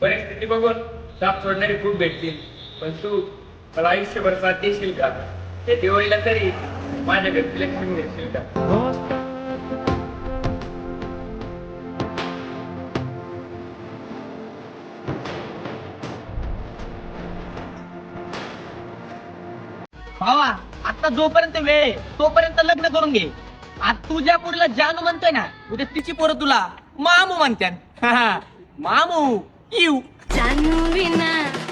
परिस्थिती बघून साप सोडणारी खूप भेटतील, पण तू मला आयुष्यभर साथ देशील का? ते दिवाळीला तरी माझ्या घरची लक्ष्मी नेशील का? भावा, आता जोपर्यंत वेळ आहे तोपर्यंत लग्न करून घे. आज तुझ्या पोरीला जानू म्हणतोय ना, उद्या तिची पोरं तुला मामू म्हणत्यान. मामू येऊ. जानू विना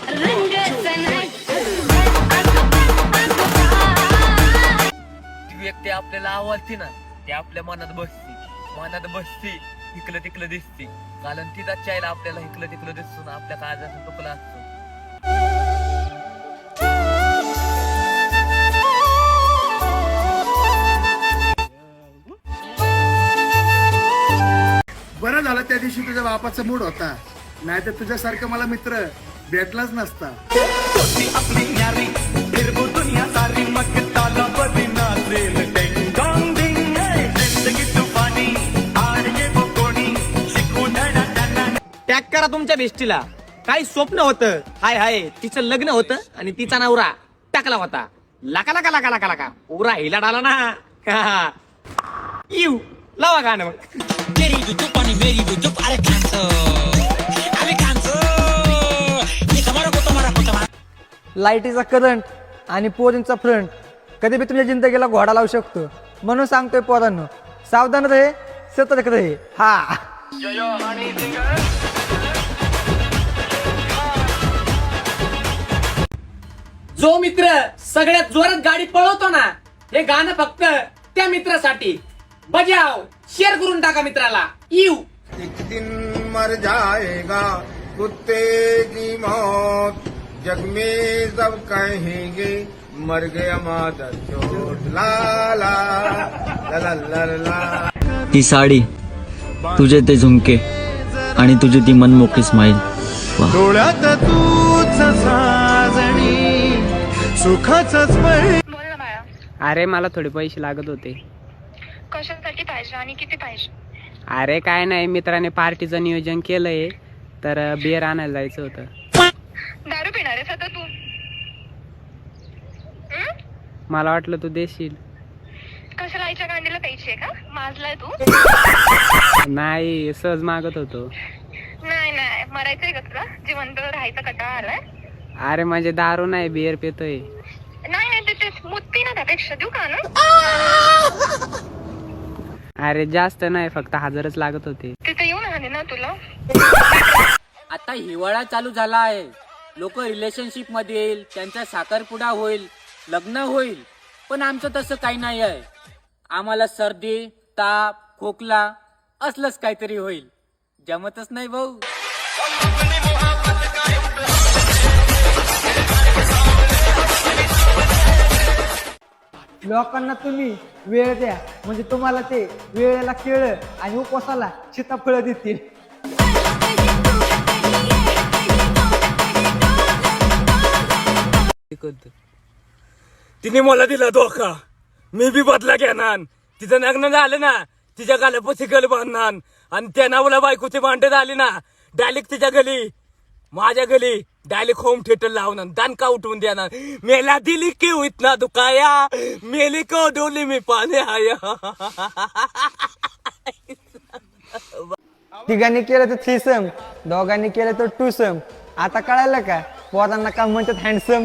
रंगाचा नाही. ती व्यक्ती आपल्याला आवडती ना, ती आपल्या मनात बसती इकलं तिकलं दिसती. कारण तिचा चायला आपल्याला इकलं तिकलं दिसतो, आपल्या काळजाचा तुकला असतो. बरं झालं त्या दिवशी तुझ्या बापाचा मूड होता, नाहीतर तुझ्यासारखा मला मित्र भेटलाच नसता. टॅग करा तुमच्या बेस्टीला. काही स्वप्न होतं, हाय हाय तिचं लग्न होतं आणि तिचा नवरा टाकला होता. लाका लाका लाका लाका लाका उरा हिला डाला ना. येऊ लावा गाणं मग. लाईटीचा करंट आणि पोरींचा फ्रंट कधी बी तुमच्या जिंदगीला घोडा लावू शकतो. म्हणून सांगतोय पोरांनो, सावधान रहे, सतर्क रहे. हा जो मित्र सगळ्यात जोरात गाडी पळवतो ना, हे गाणं फक्त त्या मित्रासाठी. बजाव, शेअर करून टाका मित्राला. येऊ. एक दिन मर जाएगा कुत्ते की मौत, जग में सब कहेंगे मर गया मादर चोट. ला ला ला ला ला ला. ती साडी, तुझे ते झुमके आणि तुझी ती मनमोकळी स्माईल. डोळ्यात तूच साजणी सुखाचंच पळ. बोल ना बाळा, अरे मला थोडे पैसे लागत होते. कशासाठी पाहिजे आणि किती पाहिजे? अरे काय नाही, मित्राने पार्टीचं नियोजन केलंय, तर बिअर आणायला जायचं होतं. दारू पिणार आहेस आता तू? मला वाटलं तू देशील. कशाला आईच्या गांडीला प्यायची आहे का? माजलाय तू? नाही, सहज मागत होतो. नाही नाही, मरायचंय का तुला? जिवंत राहायचा कंटाळा आलाय? अरे म्हणजे दारू नाही, बिअर पितोय. नाही नाही, ते मुत्ती ना, त्यापेक्षा देऊ का ना? अरे जास्त नाही, फक्त 1000च लागत होते. तिथे येऊन आले ना तुला. आता हिवाळा चालू झाला आहे, लोक रिलेशनशिप मध्ये येईल, त्यांचा साखरपुडा होईल, लग्न होईल. पण आमचं तसं काही नाही आहे. आम्हाला सर्दी, ताप, खोकला असलंच काहीतरी होईल. जमतच नाही भाऊ. लोकांना तुम्ही वेळ द्या, म्हणजे तुम्हाला ते वेळेला केळं आणि उपवासाला सीताफळं देतील. तिने मला दिला धोका, मी बी बदला घेणार. तिचं लग्न झालं ना, तिच्या गालापाशी गल बांधणार आणि त्या नावाला बायकोची भांडण आली ना, डायरेक्ट तिच्या गली, माझ्या गली डायरेक्ट होम थिएटर लावणार, दानका उठवून देणार. मेला दिली की इतना दुखाया, मेली को डोली मी पाणी आया. तिघांनी केलं तर थ्रीसम, दोघांनी केलं तर टूसम. आता कळालं का पोरांना का म्हणतात हँडसम?